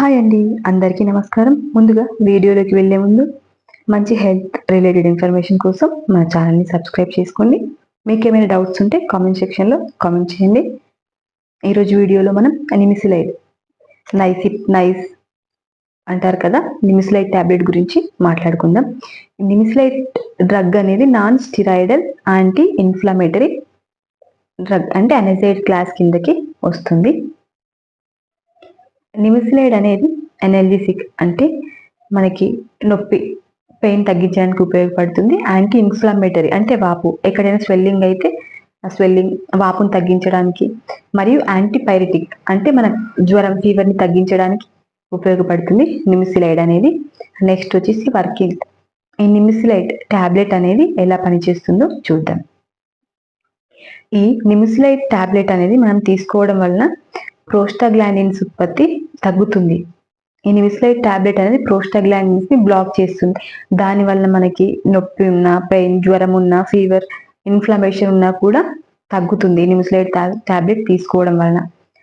Hi అండి, అందరికీ నమస్కారం. ముందుగా వీడియోలోకి వెళ్ళే ముందు మంచి హెల్త్ రిలేటెడ్ ఇన్ఫర్మేషన్ కోసం మన ఛానల్ని సబ్స్క్రైబ్ చేసుకోండి. మీకు ఏమైనా డౌట్స్ ఉంటే కామెంట్ సెక్షన్లో కామెంట్ చేయండి. ఈరోజు వీడియోలో మనం నిమిసిలైడ్ నైస్ అంటారు కదా, నిమిసిలైడ్ ట్యాబ్లెట్ గురించి మాట్లాడుకుందాం. నిమిసిలైడ్ డ్రగ్ అనేది non steroidal anti inflammatory drug, అంటే అనెసైడ్ క్లాస్ కిందకి వస్తుంది. నిమిసిలైడ్ అనేది ఎనర్జిసిక్, అంటే మనకి నొప్పి పెయిన్ తగ్గించడానికి ఉపయోగపడుతుంది. యాంటీ ఇన్ఫ్లమేటరీ అంటే వాపు, ఎక్కడైనా స్వెల్లింగ్ అయితే ఆ స్వెల్లింగ్ వాపును తగ్గించడానికి, మరియు యాంటీపైరెటిక్ అంటే మన జ్వరం ఫీవర్ని తగ్గించడానికి ఉపయోగపడుతుంది నిమిసిలైడ్ అనేది. నెక్స్ట్ వచ్చేసి వర్కింగ్. ఈ నిమిసిలైడ్ ట్యాబ్లెట్ అనేది ఎలా పనిచేస్తుందో చూద్దాం. ఈ నిమిసిలైడ్ ట్యాబ్లెట్ అనేది మనం తీసుకోవడం వలన ప్రోస్టాగ్లాండిన్స్ ఉత్పత్తి తగ్గుతుంది. ఈ నిమిసిలైడ్ ట్యాబ్లెట్ అనేది ప్రోస్టాగ్లాండిన్స్ ని బ్లాక్ చేస్తుంది. దానివల్ల మనకి నొప్పి ఉన్నా, పెయిన్, జ్వరం ఉన్నా, ఫీవర్, ఇన్ఫ్లమేషన్ ఉన్నా కూడా తగ్గుతుంది నిమిసిలైడ్ ట్యాబ్లెట్ తీసుకోవడం వలన.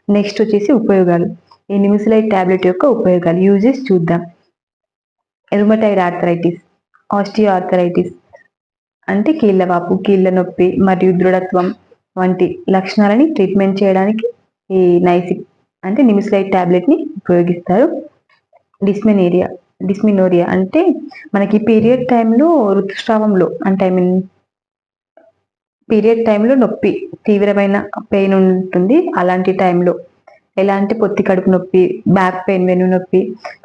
నెక్స్ట్ వచ్చేసి ఉపయోగాలు. ఈ నిమిసిలైడ్ ట్యాబ్లెట్ యొక్క ఉపయోగాలు, యూజెస్ చూద్దాం. రుమటైడ్ ఆర్థరైటిస్, ఆస్టియో ఆర్థరైటిస్ అంటే కీళ్ళవాపు, కీళ్ళ నొప్పి మరియు దృఢత్వం వంటి లక్షణాలని ట్రీట్మెంట్ చేయడానికి ఈ నిమిసిలైడ్ ట్యాబ్లెట్ ని ఉపయోగిస్తారు. డిస్మినోరియా అంటే మనకి పీరియడ్ టైంలో, ఋతుస్రావంలో అంటే పీరియడ్ టైంలో నొప్పి, తీవ్రమైన పెయిన్ ఉంటుంది. అలాంటి టైంలో ఎలాంటి పొత్తి కడుపు నొప్పి, బ్యాక్ పెయిన్, వెన్ను నొప్పి,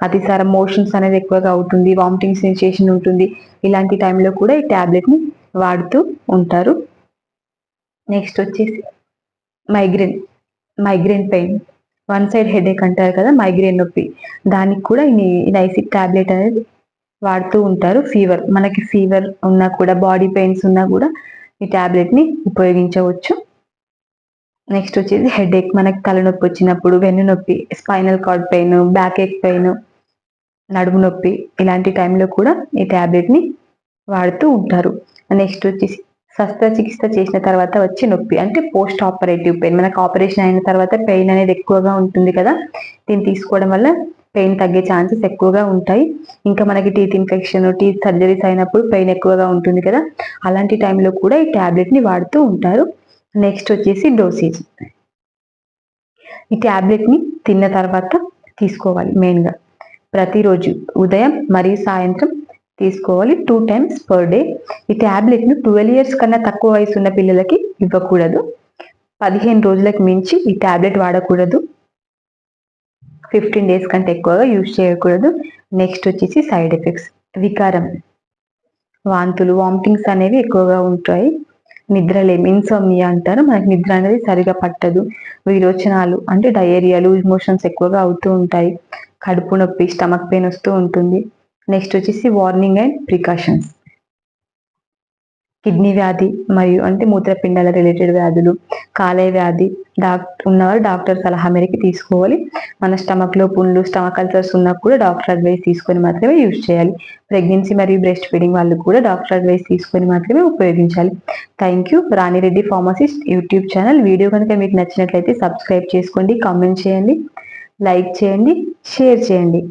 అతిసారం, మోషన్స్ అనేది ఎక్కువగా అవుతుంది, వామిటింగ్ సెన్సేషన్ ఉంటుంది. ఇలాంటి టైంలో కూడా ఈ ట్యాబ్లెట్ ని వాడుతూ ఉంటారు. నెక్స్ట్ వచ్చేసి migraine pain, one side headache అంటారు కదా, మైగ్రేన్ నొప్పి, దానికి కూడా ఈ నైసిక్ ట్యాబ్లెట్ అనేది వాడుతూ ఉంటారు. మనకి ఫీవర్ ఉన్నా కూడా, బాడీ పెయిన్స్ ఉన్నా కూడా ఈ ట్యాబ్లెట్ ని ఉపయోగించవచ్చు. నెక్స్ట్ వచ్చేసి హెడేక్, మనకి తలనొప్పి వచ్చినప్పుడు, వెన్ను నొప్పి, స్పైనల్ కార్డ్ పెయిన్, బ్యాక్ ఏక్ పెయిన్, నడుము నొప్పి, ఇలాంటి టైంలో కూడా ఈ ట్యాబ్లెట్ ని వాడుతూ ఉంటారు. నెక్స్ట్ వచ్చేసి శస్త్రచికిత్స చేసిన తర్వాత వచ్చే నొప్పి, అంటే పోస్ట్ ఆపరేటివ్ పెయిన్. మనకు ఆపరేషన్ అయిన తర్వాత పెయిన్ అనేది ఎక్కువగా ఉంటుంది కదా, దీన్ని తీసుకోవడం వల్ల పెయిన్ తగ్గే ఛాన్సెస్ ఎక్కువగా ఉంటాయి. ఇంకా మనకి టీత్ ఇన్ఫెక్షన్, టీత్ సర్జరీస్ అయినప్పుడు పెయిన్ ఎక్కువగా ఉంటుంది కదా, అలాంటి టైంలో కూడా ఈ ట్యాబ్లెట్ ని వాడుతూ ఉంటారు. నెక్స్ట్ వచ్చేసి డోసేజ్. ఈ ట్యాబ్లెట్ ని తిన్న తర్వాత తీసుకోవాలి. మెయిన్గా ప్రతిరోజు ఉదయం మరియు సాయంత్రం తీసుకోవాలి, 2 times per day. ఈ ట్యాబ్లెట్ ను 12 years కన్నా తక్కువ వయసు ఉన్న పిల్లలకి ఇవ్వకూడదు. 15 రోజులకు మించి ఈ ట్యాబ్లెట్ వాడకూడదు. 15 days కంటే ఎక్కువగా యూజ్ చేయకూడదు. నెక్స్ట్ వచ్చేసి సైడ్ ఎఫెక్ట్స్. వికారం, వాంతులు, వామిటింగ్స్ అనేవి ఎక్కువగా ఉంటాయి. నిద్రలేమి, ఇన్సోమ్నియా అంటారు, మనకి నిద్ర అనేది సరిగా పట్టదు. విరోచనాలు అంటే డయేరియా, లూజ్ మోషన్స్ ఎక్కువగా అవుతూ ఉంటాయి. కడుపు నొప్పి, స్టమక్ పెయిన్ వస్తూ ఉంటుంది. నెక్స్ట్ వచ్చేసి వార్నింగ్ అండ్ ప్రికాషన్స్. కిడ్నీ వ్యాధి మరియు అంటే మూత్రపిండాల రిలేటెడ్ వ్యాధులు, కాలేయ వ్యాధి ఉన్నవారు డాక్టర్ సలహా మేరకు తీసుకోవాలి. మన స్టమక్లో పుండ్లు, స్టమక్ అల్సర్స్ ఉన్నా కూడా డాక్టర్ అడ్వైస్ తీసుకొని మాత్రమే యూజ్ చేయాలి. ప్రెగ్నెన్సీ మరియు బ్రెస్ట్ ఫీడింగ్ వాళ్ళు కూడా డాక్టర్ అడ్వైస్ తీసుకొని మాత్రమే ఉపయోగించాలి. Thank you. Rani Reddy pharmacist YouTube channel. Video కనుక మీకు నచ్చినట్లయితే సబ్స్క్రైబ్ చేసుకోండి, కామెంట్ చేయండి, లైక్ చేయండి, షేర్ చేయండి.